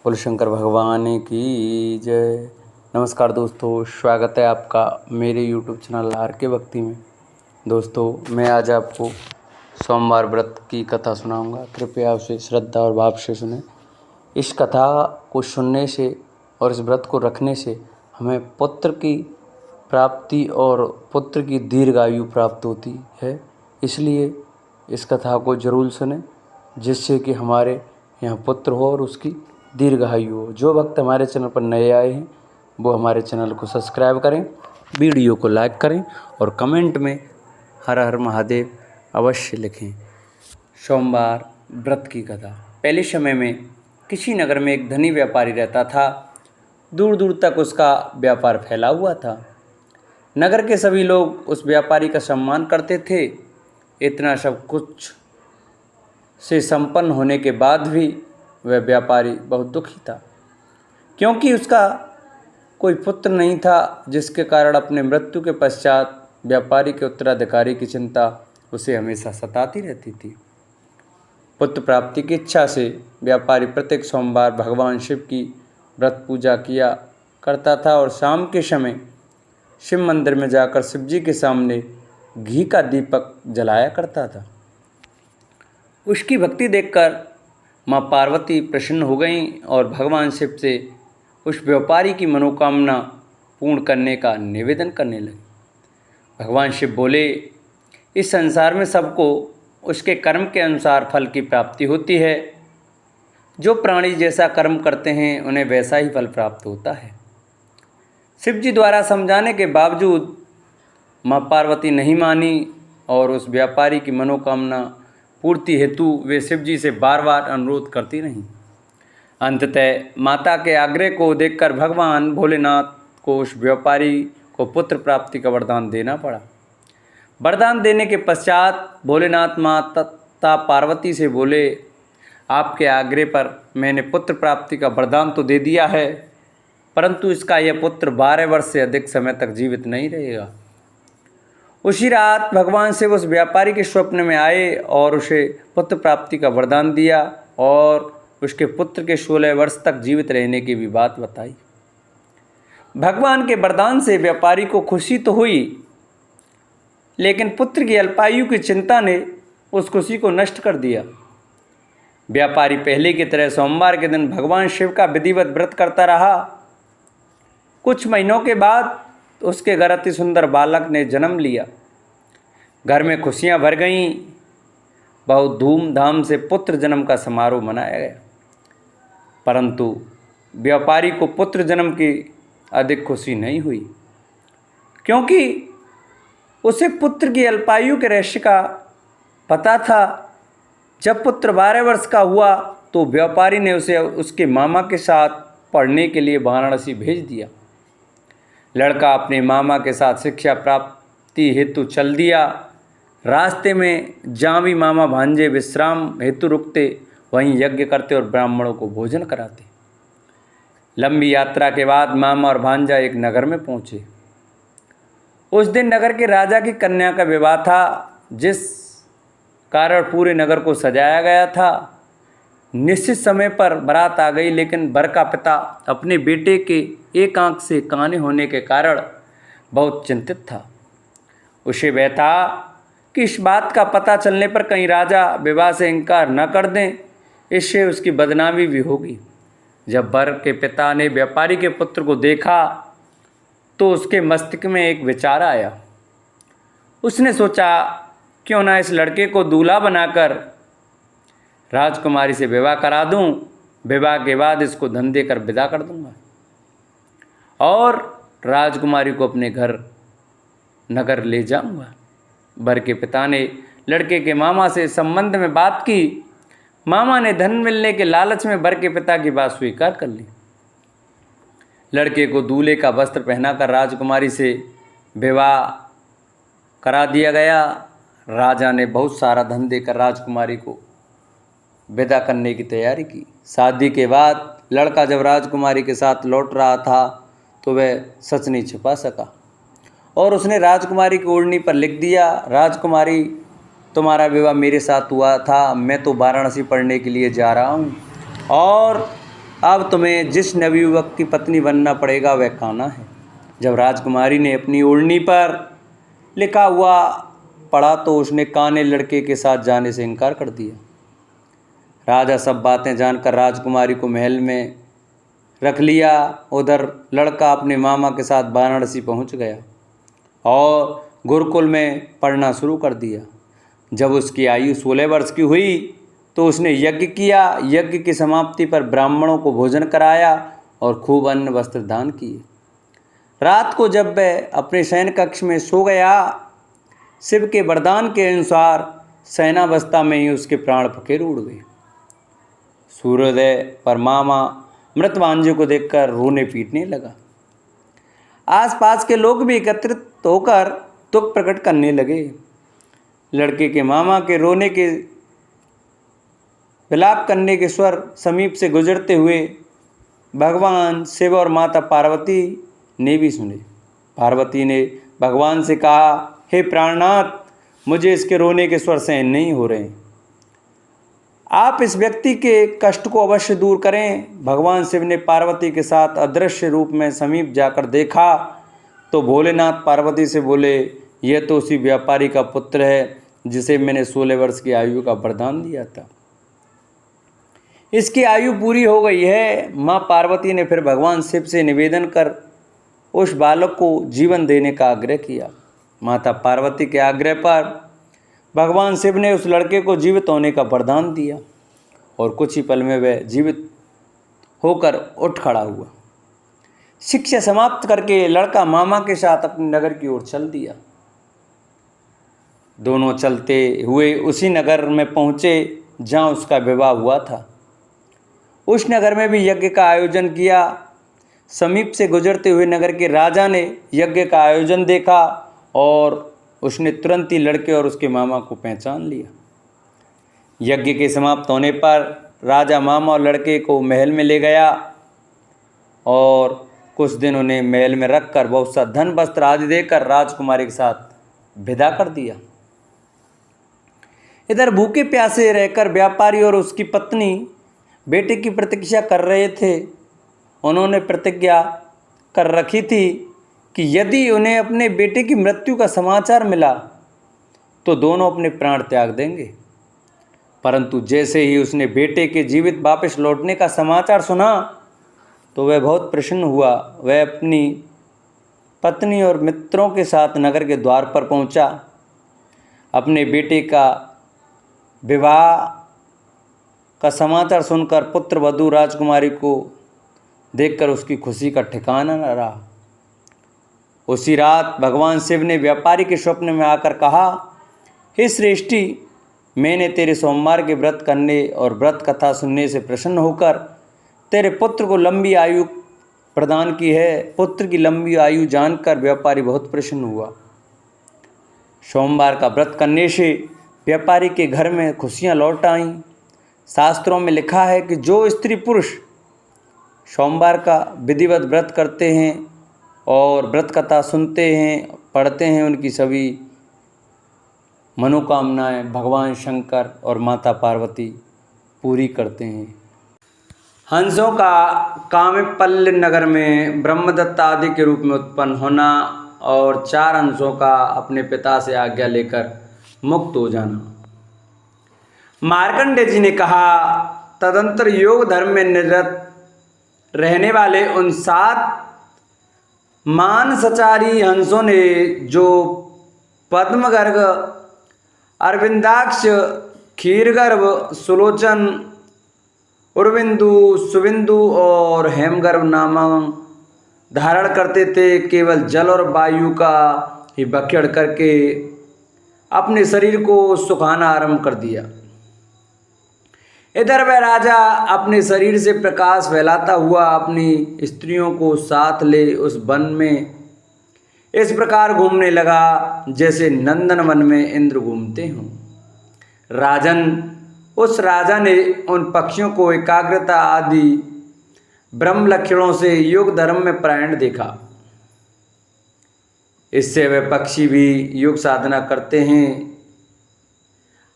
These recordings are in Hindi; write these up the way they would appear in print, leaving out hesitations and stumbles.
बोलो शंकर भगवान की जय। नमस्कार दोस्तों, स्वागत है आपका मेरे यूट्यूब चैनल आर के भक्ति में। दोस्तों, मैं आज आपको सोमवार व्रत की कथा सुनाऊंगा। कृपया उसे श्रद्धा और भाव से सुने। इस कथा को सुनने से और इस व्रत को रखने से हमें पुत्र की प्राप्ति और पुत्र की दीर्घायु प्राप्त होती है। इसलिए इस कथा को जरूर सुने, जिससे कि हमारे यहाँ पुत्र हो और उसकी दीर्घायु हो। जो भक्त हमारे चैनल पर नए आए हैं वो हमारे चैनल को सब्सक्राइब करें, वीडियो को लाइक करें और कमेंट में हर हर महादेव अवश्य लिखें। सोमवार व्रत की कथा। पहले समय में किसी नगर में एक धनी व्यापारी रहता था। दूर दूर तक उसका व्यापार फैला हुआ था। नगर के सभी लोग उस व्यापारी का सम्मान करते थे। इतना सब कुछ से संपन्न होने के बाद भी वह व्यापारी बहुत दुखी था, क्योंकि उसका कोई पुत्र नहीं था, जिसके कारण अपने मृत्यु के पश्चात व्यापारी के उत्तराधिकारी की चिंता उसे हमेशा सताती रहती थी। पुत्र प्राप्ति की इच्छा से व्यापारी प्रत्येक सोमवार भगवान शिव की व्रत पूजा किया करता था और शाम के समय शिव मंदिर में जाकर शिव जी के सामने घी का दीपक जलाया करता था। उसकी भक्ति देखकर माँ पार्वती प्रसन्न हो गईं और भगवान शिव से उस व्यापारी की मनोकामना पूर्ण करने का निवेदन करने लगी। भगवान शिव बोले, इस संसार में सबको उसके कर्म के अनुसार फल की प्राप्ति होती है। जो प्राणी जैसा कर्म करते हैं उन्हें वैसा ही फल प्राप्त होता है। शिव जी द्वारा समझाने के बावजूद माँ पार्वती नहीं मानी और उस व्यापारी की मनोकामना पूर्ति हेतु वे शिव जी से बार बार अनुरोध करती रहीं। अंततः माता के आग्रह को देखकर भगवान भोलेनाथ को उस व्यापारी को पुत्र प्राप्ति का वरदान देना पड़ा। वरदान देने के पश्चात भोलेनाथ माता पार्वती से बोले, आपके आग्रह पर मैंने पुत्र प्राप्ति का वरदान तो दे दिया है, परंतु इसका यह पुत्र 12 वर्ष से अधिक समय तक जीवित नहीं रहेगा। उसी रात भगवान शिव उस व्यापारी के स्वप्न में आए और उसे पुत्र प्राप्ति का वरदान दिया और उसके पुत्र के 16 वर्ष तक जीवित रहने की भी बात बताई। भगवान के वरदान से व्यापारी को खुशी तो हुई, लेकिन पुत्र की अल्पायु की चिंता ने उस खुशी को नष्ट कर दिया। व्यापारी पहले की तरह सोमवार के दिन भगवान शिव का विधिवत व्रत करता रहा। कुछ महीनों के बाद उसके घर अति सुंदर बालक ने जन्म लिया। घर में खुशियां भर गईं। बहुत धूमधाम से पुत्र जन्म का समारोह मनाया गया, परंतु व्यापारी को पुत्र जन्म की अधिक खुशी नहीं हुई, क्योंकि उसे पुत्र की अल्पायु के रहस्य का पता था। जब पुत्र 12 वर्ष का हुआ तो व्यापारी ने उसे उसके मामा के साथ पढ़ने के लिए वाराणसी भेज दिया। लड़का अपने मामा के साथ शिक्षा प्राप्ति हेतु चल दिया। रास्ते में जहाँ भी मामा भांजे विश्राम हेतु रुकते, वहीं यज्ञ करते और ब्राह्मणों को भोजन कराते। लंबी यात्रा के बाद मामा और भांजा एक नगर में पहुँचे। उस दिन नगर के राजा की कन्या का विवाह था, जिस कारण पूरे नगर को सजाया गया था। निश्चित समय पर बारात आ गई, लेकिन वर का पिता अपने बेटे के एक आंख से काने होने के कारण बहुत चिंतित था। उसे वह था कि इस बात का पता चलने पर कहीं राजा विवाह से इनकार न कर दें, इससे उसकी बदनामी भी होगी। जब वर के पिता ने व्यापारी के पुत्र को देखा तो उसके मस्तिष्क में एक विचार आया। उसने सोचा, क्यों ना इस लड़के को दूल्हा बनाकर राजकुमारी से विवाह करा दूं। विवाह के बाद इसको धन देकर विदा कर दूंगा और राजकुमारी को अपने घर नगर ले जाऊंगा। वर के पिता ने लड़के के मामा से संबंध में बात की। मामा ने धन मिलने के लालच में वर के पिता की बात स्वीकार कर ली। लड़के को दूल्हे का वस्त्र पहनाकर राजकुमारी से विवाह करा दिया गया। राजा ने बहुत सारा धन देकर राजकुमारी को विदा करने की तैयारी की। शादी के बाद लड़का जब राजकुमारी के साथ लौट रहा था तो वह सच नहीं छिपा सका और उसने राजकुमारी की ओढ़नी पर लिख दिया, राजकुमारी, तुम्हारा विवाह मेरे साथ हुआ था। मैं तो वाराणसी पढ़ने के लिए जा रहा हूँ और अब तुम्हें जिस नवयुवक की पत्नी बनना पड़ेगा वह कान्हा है। जब राजकुमारी ने अपनी ओढ़नी पर लिखा हुआ पढ़ा तो उसने कान्हे लड़के के साथ जाने से इनकार कर दिया। राजा सब बातें जानकर राजकुमारी को महल में रख लिया। उधर लड़का अपने मामा के साथ वाराणसी पहुंच गया और गुरुकुल में पढ़ना शुरू कर दिया। जब उसकी आयु 16 वर्ष की हुई तो उसने यज्ञ किया। यज्ञ की समाप्ति पर ब्राह्मणों को भोजन कराया और खूब अन्न वस्त्र दान किए। रात को जब वह अपने शयन कक्ष में सो गया, शिव के वरदान के अनुसार शयनावस्था में ही उसके प्राण फकीर उड़ गए। सूर्योदय पर मामा मृत भांजे को देखकर रोने पीटने लगा। आसपास के लोग भी एकत्रित होकर दुख प्रकट करने लगे। लड़के के मामा के रोने के विलाप करने के स्वर समीप से गुजरते हुए भगवान शिव और माता पार्वती ने भी सुने। पार्वती ने भगवान से कहा, हे प्राणनाथ, मुझे इसके रोने के स्वर सहन नहीं हो रहे। आप इस व्यक्ति के कष्ट को अवश्य दूर करें। भगवान शिव ने पार्वती के साथ अदृश्य रूप में समीप जाकर देखा तो भोलेनाथ पार्वती से बोले, यह तो उसी व्यापारी का पुत्र है जिसे मैंने 16 वर्ष की आयु का वरदान दिया था। इसकी आयु पूरी हो गई है। माँ पार्वती ने फिर भगवान शिव से निवेदन कर उस बालक को जीवन देने का आग्रह किया। माता पार्वती के आग्रह पर भगवान शिव ने उस लड़के को जीवित होने का वरदान दिया और कुछ ही पल में वह जीवित होकर उठ खड़ा हुआ। शिक्षा समाप्त करके लड़का मामा के साथ अपने नगर की ओर चल दिया। दोनों चलते हुए उसी नगर में पहुँचे जहाँ उसका विवाह हुआ था। उस नगर में भी यज्ञ का आयोजन किया। समीप से गुजरते हुए नगर के राजा ने यज्ञ का आयोजन देखा और उसने तुरंत ही लड़के और उसके मामा को पहचान लिया। यज्ञ के समाप्त होने पर राजा मामा और लड़के को महल में ले गया और कुछ दिन उन्हें महल में रखकर बहुत सा धन वस्त्र आदि देकर राजकुमारी के साथ विदा कर दिया। इधर भूखे प्यासे रहकर व्यापारी और उसकी पत्नी बेटे की प्रतीक्षा कर रहे थे। उन्होंने प्रतिज्ञा कर रखी थी कि यदि उन्हें अपने बेटे की मृत्यु का समाचार मिला तो दोनों अपने प्राण त्याग देंगे। परंतु जैसे ही उसने बेटे के जीवित वापस लौटने का समाचार सुना तो वह बहुत प्रसन्न हुआ। वह अपनी पत्नी और मित्रों के साथ नगर के द्वार पर पहुंचा। अपने बेटे का विवाह का समाचार सुनकर पुत्र वधू राजकुमारी को देखकर उसकी खुशी का ठिकाना न रहा। उसी रात भगवान शिव ने व्यापारी के स्वप्न में आकर कहा, हे श्रेष्ठी, मैंने तेरे सोमवार के व्रत करने और व्रत कथा सुनने से प्रसन्न होकर तेरे पुत्र को लंबी आयु प्रदान की है। पुत्र की लंबी आयु जानकर व्यापारी बहुत प्रसन्न हुआ। सोमवार का व्रत करने से व्यापारी के घर में खुशियां लौट आईं। शास्त्रों में लिखा है कि जो स्त्री पुरुष सोमवार का विधिवत व्रत करते हैं और व्रत कथा सुनते हैं, पढ़ते हैं, उनकी सभी मनोकामनाएं भगवान शंकर और माता पार्वती पूरी करते हैं। हंसों का काम्यपल्ल नगर में ब्रह्मदत्त आदि के रूप में उत्पन्न होना और 4 हंसों का अपने पिता से आज्ञा लेकर मुक्त हो जाना। मार्कंडेय जी ने कहा, तदंतर योग धर्म में निरत रहने वाले उन 7 मानसचारी हंसों ने जो पद्मगर्भ, अरविंदाक्ष, क्षीरगर्भ, सुलोचन, उर्विंदु, सुविंदु और हेमगर्भ नाम धारण करते थे, केवल जल और वायु का ही भक्षण करके अपने शरीर को सुखाना आरंभ कर दिया। इधर वह राजा अपने शरीर से प्रकाश फैलाता हुआ अपनी स्त्रियों को साथ ले उस वन में इस प्रकार घूमने लगा जैसे नंदन वन में इंद्र घूमते हों। राजन, उस राजा ने उन पक्षियों को एकाग्रता आदि ब्रह्म लक्षणों से योग धर्म में प्रायण देखा। इससे वे पक्षी भी योग साधना करते हैं।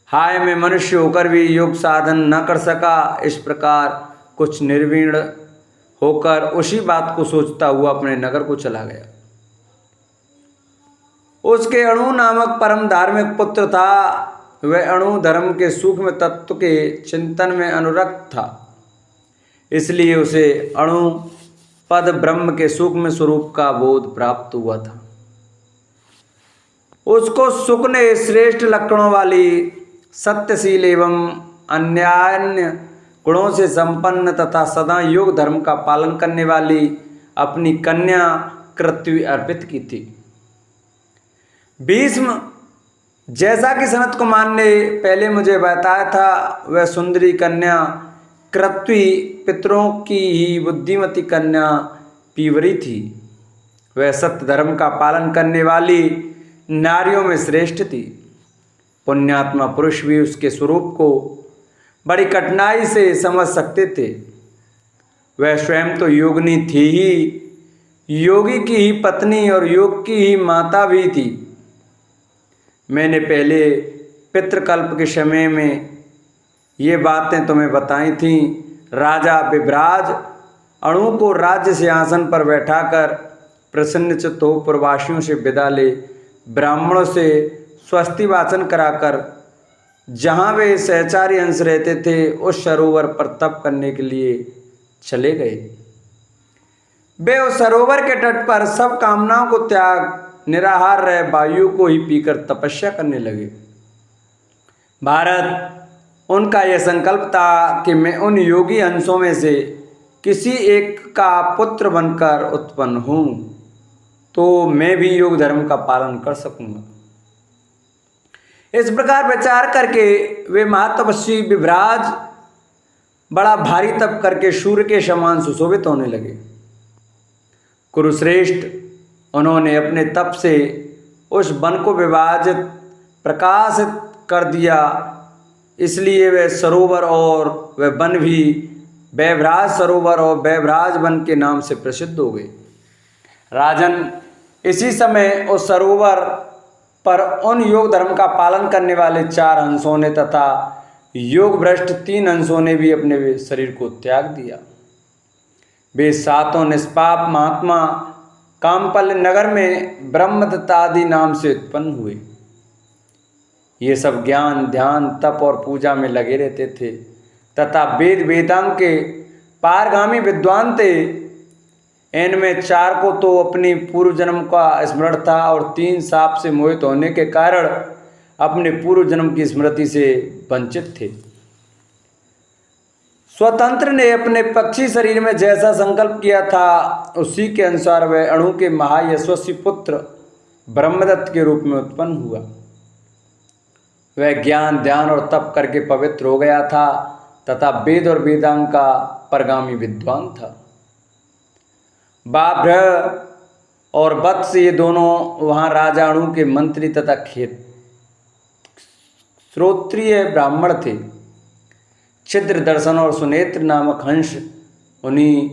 हाय, मैं मनुष्य होकर भी योग साधन न कर सका। इस प्रकार कुछ निर्वीण होकर उसी बात को सोचता हुआ अपने नगर को चला गया। उसके अणु नामक परम धार्मिक पुत्र था। वह अणु धर्म के सूक्ष्म तत्व के चिंतन में अनुरक्त था, इसलिए उसे अणु पद ब्रह्म के सूक्ष्म स्वरूप का बोध प्राप्त हुआ था। उसको सुख ने श्रेष्ठ लक्षणों वाली सत्यशील एवं अन्यान्य गुणों से संपन्न तथा सदा योग धर्म का पालन करने वाली अपनी कन्या कृत्वि अर्पित की थी। भीष्म, जैसा कि सनत कुमार ने पहले मुझे बताया था, वह सुंदरी कन्या कृत्वि पितरों की ही बुद्धिमती कन्या पीवरी थी। वह सत्य धर्म का पालन करने वाली नारियों में श्रेष्ठ थी। पुण्यात्मा पुरुष भी उसके स्वरूप को बड़ी कठिनाई से समझ सकते थे। वह स्वयं तो योगिनी थी ही, योगी की ही पत्नी और योग की ही माता भी थी। मैंने पहले पितृकल्प के समय में ये बातें तुम्हें बताई थीं। राजा विभ्राज अणु को राज्य सिंहासन पर बैठाकर प्रसन्नचित्त हो प्रवासियों से विदा ले ब्राह्मणों से स्वस्ति वाचन कराकर जहाँ वे सहचारी अंश रहते थे उस सरोवर पर तप करने के लिए चले गए। वे उस सरोवर के तट पर सब कामनाओं को त्याग निराहार रहे वायु को ही पीकर तपस्या करने लगे। भारत, उनका यह संकल्प था कि मैं उन योगी अंशों में से किसी एक का पुत्र बनकर उत्पन्न हूँ तो मैं भी योग धर्म का पालन कर सकूंगा। इस प्रकार विचार करके वे महातपस्वी विभ्राज बड़ा भारी तप करके सूर्य के समान सुशोभित होने लगे। कुरुश्रेष्ठ, उन्होंने अपने तप से उस वन को विभाजित प्रकाशित कर दिया, इसलिए वह सरोवर और वह वन भी वैभराज सरोवर और वैभराज वन के नाम से प्रसिद्ध हो गए। राजन, इसी समय उस सरोवर पर उन योग धर्म का पालन करने वाले 4 हंसों ने तथा योग भ्रष्ट 3 हंसों ने भी अपने शरीर को त्याग दिया। वे 7 निष्पाप महात्मा कामपल नगर में ब्रह्मदत्तादि नाम से उत्पन्न हुए। ये सब ज्ञान, ध्यान, तप और पूजा में लगे रहते थे तथा वेद वेदांग के पारगामी विद्वान थे। इनमें 4 को तो अपनी पूर्व जन्म का स्मरण था और 3 साप से मोहित होने के कारण अपने पूर्व जन्म की स्मृति से वंचित थे। स्वतंत्र ने अपने पक्षी शरीर में जैसा संकल्प किया था उसी के अनुसार वह अणु के महायशस्वी पुत्र ब्रह्मदत्त के रूप में उत्पन्न हुआ। वह ज्ञान, ध्यान और तप करके पवित्र हो गया था तथा वेद और वेदांग का परगामी विद्वान था। बाभ्र और वत्स, ये दोनों वहाँ राजा अणु के मंत्री तथा श्रोत्रिय ब्राह्मण थे। छिद्र दर्शन और सुनेत्र नामक हंस उन्हीं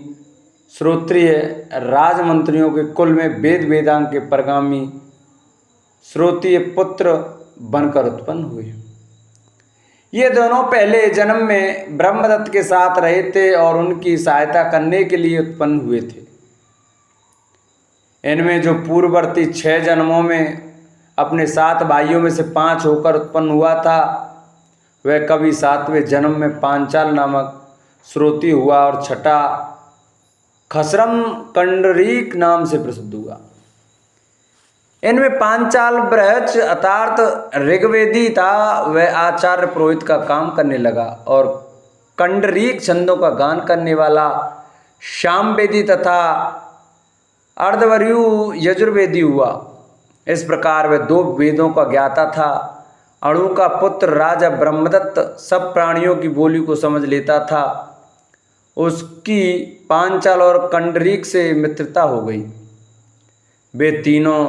श्रोत्रिय राजमंत्रियों के कुल में वेद वेदांग के परगामी श्रोत्रिय पुत्र बनकर उत्पन्न हुए। ये दोनों पहले जन्म में ब्रह्मदत्त के साथ रहे थे और उनकी सहायता करने के लिए उत्पन्न हुए थे। इनमें जो पूर्ववर्ती 6 जन्मों में अपने 7 भाइयों में से 5 होकर उत्पन्न हुआ था, वह कभी 7वें जन्म में पांचाल नामक श्रोती हुआ और छठा खसरम कंडरीक नाम से प्रसिद्ध हुआ। इनमें पांचाल बृहच अर्थात ऋग्वेदी था, वह आचार्य पुरोहित का काम करने लगा और कंडरीक छंदों का गान करने वाला सामवेदी तथा अर्धवर्यु यजुर्वेदी हुआ। इस प्रकार वह 2 वेदों का ज्ञाता था। अणु का पुत्र राजा ब्रह्मदत्त सब प्राणियों की बोली को समझ लेता था। उसकी पांचाल और कंडरीक से मित्रता हो गई। वे तीनों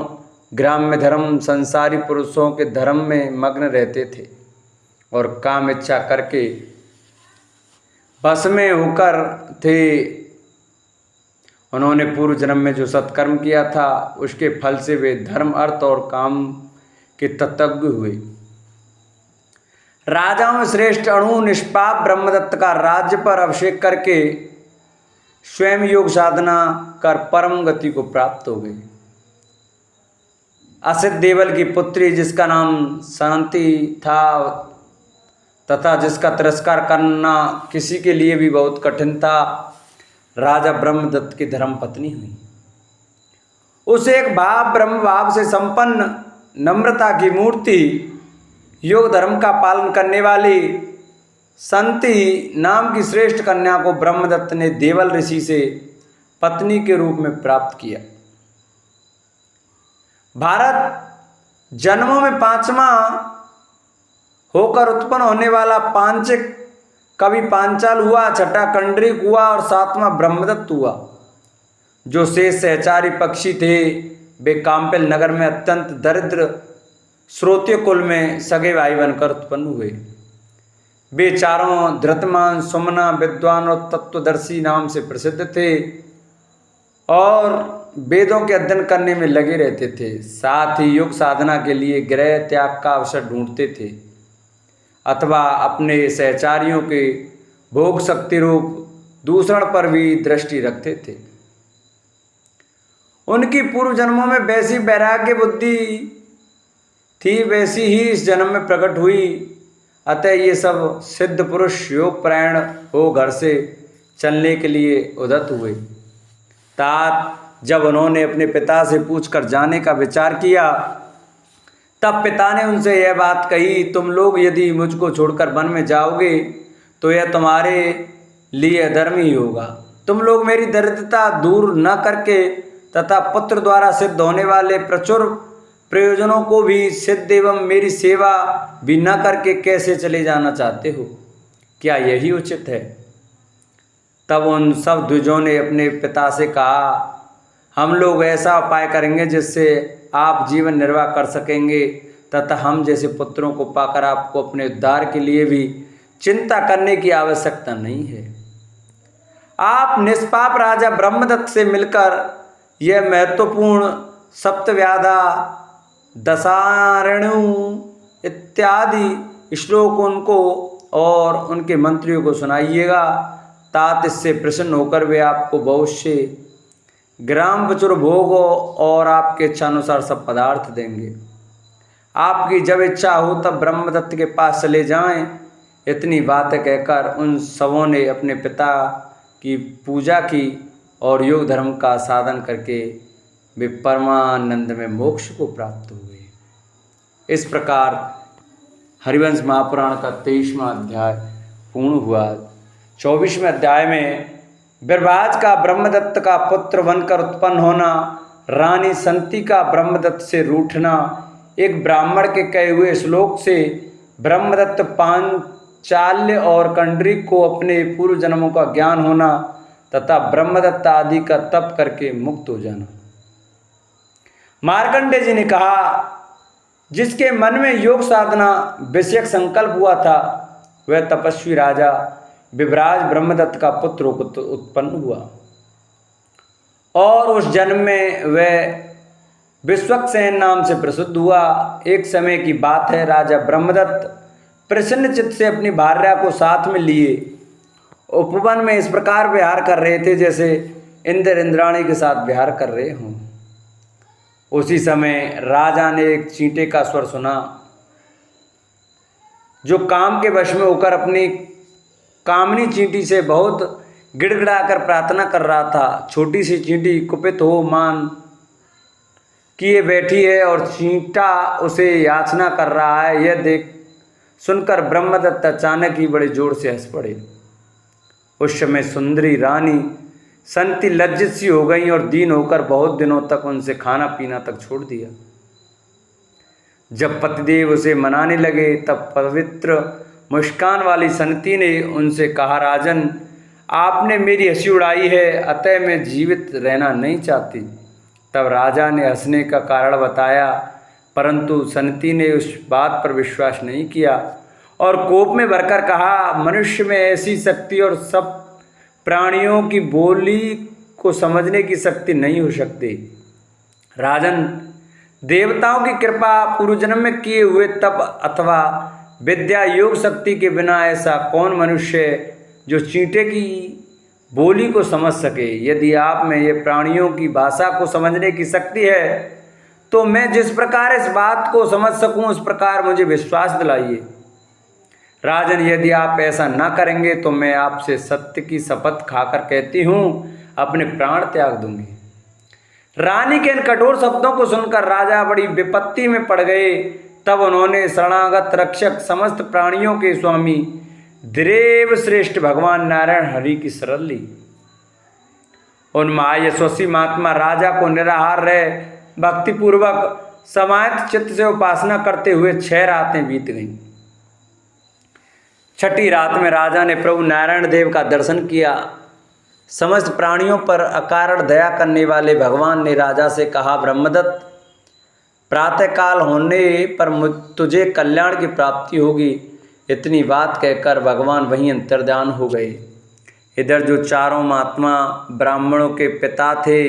ग्राम्य धर्म संसारी पुरुषों के धर्म में मग्न रहते थे और काम इच्छा करके बस में होकर थे। उन्होंने पूर्व जन्म में जो सत्कर्म किया था उसके फल से वे धर्म, अर्थ और काम के तत्वज्ञ हुए। राजाओं में श्रेष्ठ अणु निष्पाप ब्रह्मदत्त का राज्य पर अभिषेक करके स्वयं योग साधना कर परम गति को प्राप्त हो गई। असित देवल की पुत्री जिसका नाम शांति था तथा जिसका तिरस्कार करना किसी के लिए भी बहुत कठिन था, राजा ब्रह्मदत्त की धर्म पत्नी हुई। उसे एक ब्रह्म भाव से संपन्न नम्रता की मूर्ति योग धर्म का पालन करने वाली संति नाम की श्रेष्ठ कन्या को ब्रह्मदत्त ने देवल ऋषि से पत्नी के रूप में प्राप्त किया। भारत जन्मों में पांचवा होकर उत्पन्न होने वाला पांचक कवि पांचाल हुआ, छठा कंडरीक हुआ और सातवां ब्रह्मदत्त हुआ। जो शेष सहचारी पक्षी थे वे काम्पिल नगर में अत्यंत दरिद्र श्रोत्य कुल में सगे भाई बनकर उत्पन्न हुए। वे चारों धृतमान, सुमना, विद्वान और तत्वदर्शी नाम से प्रसिद्ध थे और वेदों के अध्ययन करने में लगे रहते थे। साथ ही योग साधना के लिए गृह त्याग का अवसर ढूंढते थे अथवा अपने सहचारियों के भोग शक्ति रूप दूषण पर भी दृष्टि रखते थे। उनकी पूर्व जन्मों में वैसी वैराग्य बुद्धि थी वैसी ही इस जन्म में प्रकट हुई। अतः ये सब सिद्ध पुरुष योग परायण हो घर से चलने के लिए उद्यत हुए। तात जब उन्होंने अपने पिता से पूछकर जाने का विचार किया तब पिता ने उनसे यह बात कही, तुम लोग यदि मुझको छोड़कर वन में जाओगे तो यह तुम्हारे लिए अधर्म ही होगा। तुम लोग मेरी दरिद्रता दूर न करके तथा पुत्र द्वारा सिद्ध होने वाले प्रचुर प्रयोजनों को भी सिद्ध एवं मेरी सेवा भी न करके कैसे चले जाना चाहते हो? क्या यही उचित है? तब उन सब द्विजों ने अपने पिता से कहा, हम लोग ऐसा उपाय करेंगे जिससे आप जीवन निर्वाह कर सकेंगे तथा हम जैसे पुत्रों को पाकर आपको अपने उद्धार के लिए भी चिंता करने की आवश्यकता नहीं है। आप निष्पाप राजा ब्रह्मदत्त से मिलकर यह महत्वपूर्ण सप्तव्याधा, दशारणु इत्यादि श्लोक उनको और उनके मंत्रियों को सुनाइएगा। तात इससे प्रसन्न होकर वे आपको बहुत से ग्राम प्रचुर भोग और आपके इच्छानुसार सब पदार्थ देंगे। आपकी जब इच्छा हो तब ब्रह्मदत्त के पास चले जाएं। इतनी बातें कहकर उन सबों ने अपने पिता की पूजा की और योग धर्म का साधन करके वे परमानंद में मोक्ष को प्राप्त हुए। इस प्रकार हरिवंश महापुराण का 23वां अध्याय पूर्ण हुआ। 24वें अध्याय में बिरबाज का ब्रह्मदत्त का पुत्र बनकर उत्पन्न होना, रानी संति का ब्रह्मदत्त से रूठना, एक ब्राह्मण के कहे हुए श्लोक से ब्रह्मदत्त पांचाल्य और कंडरीक को अपने पूर्व जन्मों का ज्ञान होना तथा ब्रह्मदत्त आदि का तप करके मुक्त हो जाना। मार्कंडेय जी ने कहा, जिसके मन में योग साधना विषयक संकल्प हुआ था वह तपस्वी राजा विभराज ब्रह्मदत्त का पुत्र उत्पन्न हुआ और उस जन्म में वह विश्वक्सेन नाम से प्रसिद्ध हुआ। एक समय की बात है, राजा ब्रह्मदत्त प्रसन्न चित्त से अपनी भार्या को साथ में लिए उपवन में इस प्रकार विहार कर रहे थे जैसे इंद्र इंद्राणी के साथ विहार कर रहे हों। उसी समय राजा ने एक चींटे का स्वर सुना जो काम के वश में होकर अपनी कामनी चींटी से बहुत गिड़गिड़ाकर प्रार्थना कर रहा था। छोटी सी चींटी कुपित हो मान किए बैठी है और चींटा उसे याचना कर रहा है। यह देख सुनकर ब्रह्मदत्त अचानक ही बड़े जोर से हंस पड़े। उस समय सुंदरी रानी संति लज्जित सी हो गई और दीन होकर बहुत दिनों तक उनसे खाना पीना तक छोड़ दिया। जब पतिदेव उसे मनाने लगे तब पवित्र मुस्कान वाली संति ने उनसे कहा, राजन आपने मेरी हंसी उड़ाई है, अतः मैं जीवित रहना नहीं चाहती। तब राजा ने हंसने का कारण बताया, परंतु संति ने उस बात पर विश्वास नहीं किया और कोप में भरकर कहा, मनुष्य में ऐसी शक्ति और सब प्राणियों की बोली को समझने की शक्ति नहीं हो सकती। राजन, देवताओं की कृपा पूर्व जन्म में किए हुए तप अथवा विद्या योग शक्ति के बिना ऐसा कौन मनुष्य है जो चींटे की बोली को समझ सके। यदि आप में ये प्राणियों की भाषा को समझने की शक्ति है तो मैं जिस प्रकार इस बात को समझ सकूं उस प्रकार मुझे विश्वास दिलाइए। राजन, यदि आप ऐसा न करेंगे तो मैं आपसे सत्य की शपथ खाकर कहती हूँ अपने प्राण त्याग दूंगी। रानी के इन कठोर शब्दों को सुनकर राजा बड़ी विपत्ति में पड़ गए। तब उन्होंने शरणागत रक्षक समस्त प्राणियों के स्वामी देव श्रेष्ठ भगवान नारायण हरि की शरण ली। उन महायशस्वी महात्मा राजा को निराहार रहे भक्तिपूर्वक समाहित चित्त से उपासना करते हुए 6 रातें बीत गईं। छठी रात में राजा ने प्रभु नारायण देव का दर्शन किया। समस्त प्राणियों पर अकारण दया करने वाले भगवान ने राजा से कहा, ब्रह्मदत्त, प्रातःकाल होने पर तुझे कल्याण की प्राप्ति होगी। इतनी बात कहकर भगवान वहीं अंतर्ध्यान हो गए। इधर जो चारों महात्मा ब्राह्मणों के पिता थे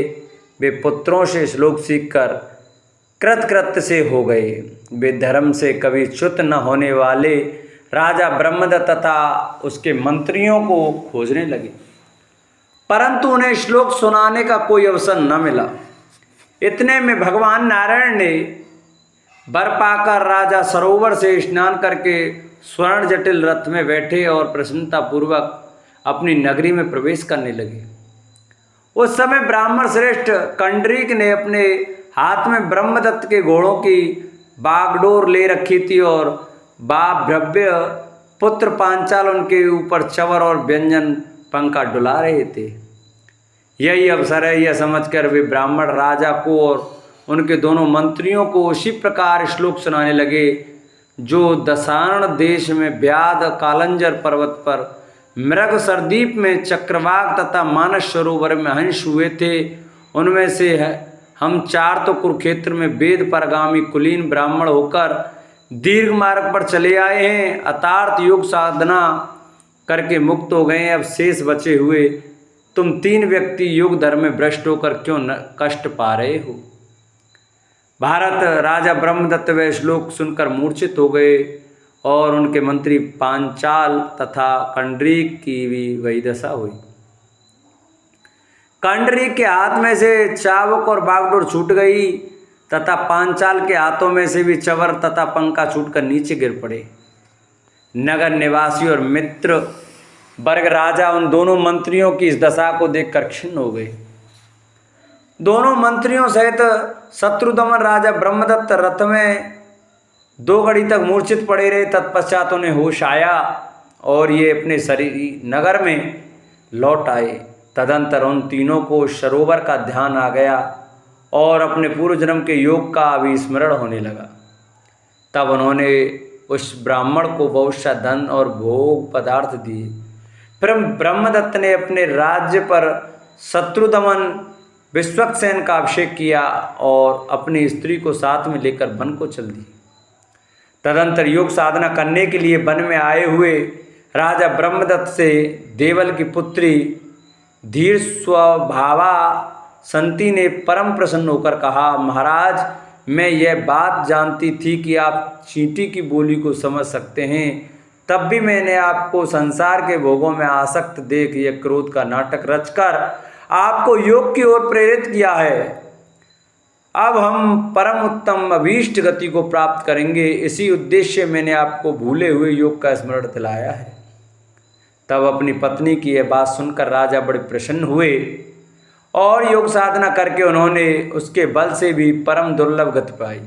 वे पुत्रों से श्लोक सीखकर कृतकृत्य से हो गए। वे धर्म से कभी च्युत न होने वाले राजा ब्रह्मदत्त तथा उसके मंत्रियों को खोजने लगे, परंतु उन्हें श्लोक सुनाने का कोई अवसर न मिला। इतने में भगवान नारायण ने वर पाकर राजा सरोवर से स्नान करके स्वर्ण जटिल रथ में बैठे और प्रसन्नतापूर्वक अपनी नगरी में प्रवेश करने लगे। उस समय ब्राह्मण श्रेष्ठ कंडरीक ने अपने हाथ में ब्रह्मदत्त के घोड़ों की बागडोर ले रखी थी और भव्य पुत्र पांचाल उनके ऊपर चवर और व्यंजन पंखा डुला रहे थे। यही अवसर है, यह समझकर वे ब्राह्मण राजा को और उनके दोनों मंत्रियों को उसी प्रकार श्लोक सुनाने लगे जो दशारण देश में व्याध कालंजर पर्वत पर मृग सरदीप में चक्रवाक तथा मानस सरोवर में हंस हुए थे। उनमें से हम 4 तो कुरुक्षेत्र में वेद परगामी कुलीन ब्राह्मण होकर दीर्घ मार्ग पर चले आए हैं, अतार्थ योग साधना करके मुक्त हो गए। अब शेष बचे हुए तुम 3 व्यक्ति योग धर्म में भ्रष्ट होकर क्यों कष्ट पा रहे हो। भारत राजा ब्रह्मदत्त वे श्लोक सुनकर मूर्छित हो गए और उनके मंत्री पांचाल तथा कंडरीक की भी वही दशा हुई। कंडरीक के हाथ में से चाबुक और बागडोर छूट गई तथा पांचाल के हाथों में से भी चवर तथा पंखा छूटकर नीचे गिर पड़े। नगर निवासी और मित्र वर्ग राजा उन दोनों मंत्रियों की इस दशा को देखकर खिन्न हो गए। दोनों मंत्रियों सहित शत्रुदमन राजा ब्रह्मदत्त रथ में 2 घड़ी तक मूर्छित पड़े रहे। तत्पश्चात उन्हें होश आया और ये अपने शरीर नगर में लौट आए। तदंतर उन तीनों को सरोवर का ध्यान आ गया और अपने पूर्व जन्म के योग का अभिस्मरण होने लगा। तब उन्होंने उस ब्राह्मण को बहुत सा धन और भोग पदार्थ दिए। फिर ब्रह्मदत्त ने अपने राज्य पर शत्रुदमन विश्वक्सेन का अभिषेक किया और अपनी स्त्री को साथ में लेकर वन को चल दी। तदंतर योग साधना करने के लिए वन में आए हुए राजा ब्रह्मदत्त से देवल की पुत्री धीर स्वभावा संती ने परम प्रसन्न होकर कहा, महाराज, मैं यह बात जानती थी कि आप चींटी की बोली को समझ सकते हैं, तब भी मैंने आपको संसार के भोगों में आसक्त देख यह क्रोध का नाटक रचकर आपको योग की ओर प्रेरित किया है। अब हम परम उत्तम अभीष्ट गति को प्राप्त करेंगे, इसी उद्देश्य मैंने आपको भूले हुए योग का स्मरण दिलाया है। तब अपनी पत्नी की यह बात सुनकर राजा बड़े प्रसन्न हुए और योग साधना करके उन्होंने उसके बल से भी परम दुर्लभ गति पाई।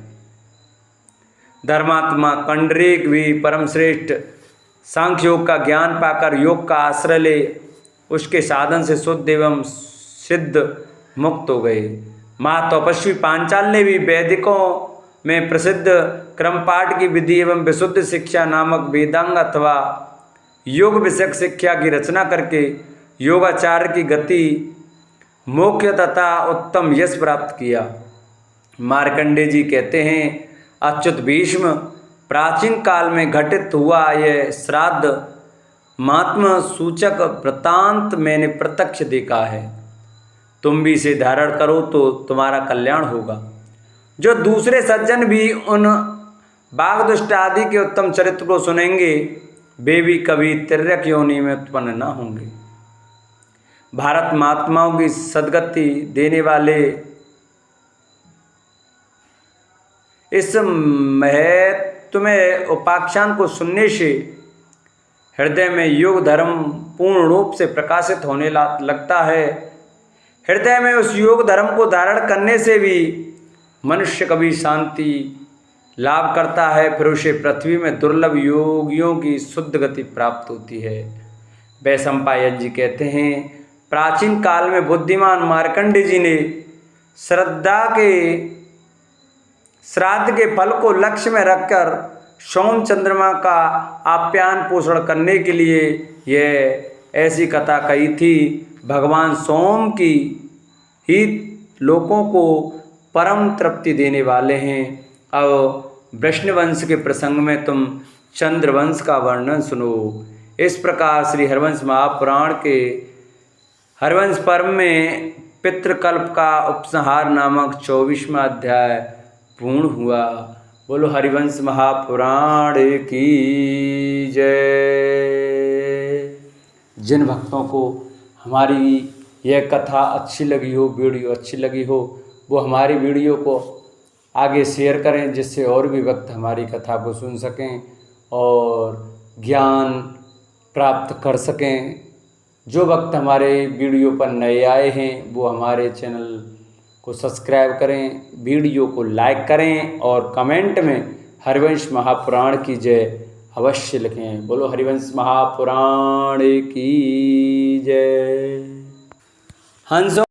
धर्मात्मा कंडरीक भी परम श्रेष्ठ सांख्य योग का ज्ञान पाकर योग का आश्रय ले उसके साधन से शुद्ध एवं सिद्ध मुक्त हो गए। माँ तपस्वी पांचाल ने भी वैदिकों में प्रसिद्ध क्रमपाठ की विधि एवं विशुद्ध शिक्षा नामक वेदांग अथवा योग विषयक शिक्षा की रचना करके योगाचार्य की गति मोक्ष तथा उत्तम यश प्राप्त किया। मार्कंडेय जी कहते हैं, अच्युत भीष्म, प्राचीन काल में घटित हुआ यह श्राद्ध महात्मा सूचक वृत्तांत मैंने प्रत्यक्ष देखा है। तुम भी इसे धारण करो तो तुम्हारा कल्याण होगा। जो दूसरे सज्जन भी उन बाघ दुष्ट आदि के उत्तम चरित्र को सुनेंगे, वे भी कभी तिर्यक योनि में उत्पन्न न होंगे। भारत महात्माओं की सद्गति देने वाले इस महत्वमय उपाख्यान को सुनने से हृदय में योग धर्म पूर्ण रूप से प्रकाशित होने लगता है। हृदय में उस योग धर्म को धारण करने से भी मनुष्य कभी शांति लाभ करता है, फिर उसे पृथ्वी में दुर्लभ योगियों की शुद्ध गति प्राप्त होती है। वैशंपायन जी कहते हैं, प्राचीन काल में बुद्धिमान मार्कंडेय जी ने श्राद्ध के फल को लक्ष्य में रखकर सोम चंद्रमा का आप्यान पोषण करने के लिए यह ऐसी कथा कही थी। भगवान सोम की ही लोगों को परम तृप्ति देने वाले हैं। अब वृष्णवंश के प्रसंग में तुम चंद्रवंश का वर्णन सुनो। इस प्रकार श्री हरिवंश महापुराण के हरिवंश पर्व में पितृकल्प का उपसंहार नामक 24वां अध्याय पूर्ण हुआ। बोलो हरिवंश महापुराण की जय। जिन भक्तों को हमारी यह कथा अच्छी लगी हो, वीडियो अच्छी लगी हो, वो हमारी वीडियो को आगे शेयर करें, जिससे और भी भक्त हमारी कथा को सुन सकें और ज्ञान प्राप्त कर सकें। जो भक्त हमारे वीडियो पर नए आए हैं वो हमारे चैनल को सब्सक्राइब करें, वीडियो को लाइक करें और कमेंट में हरिवंश महापुराण की जय अवश्य लिखें। बोलो हरिवंश महापुराण की जय। हंसों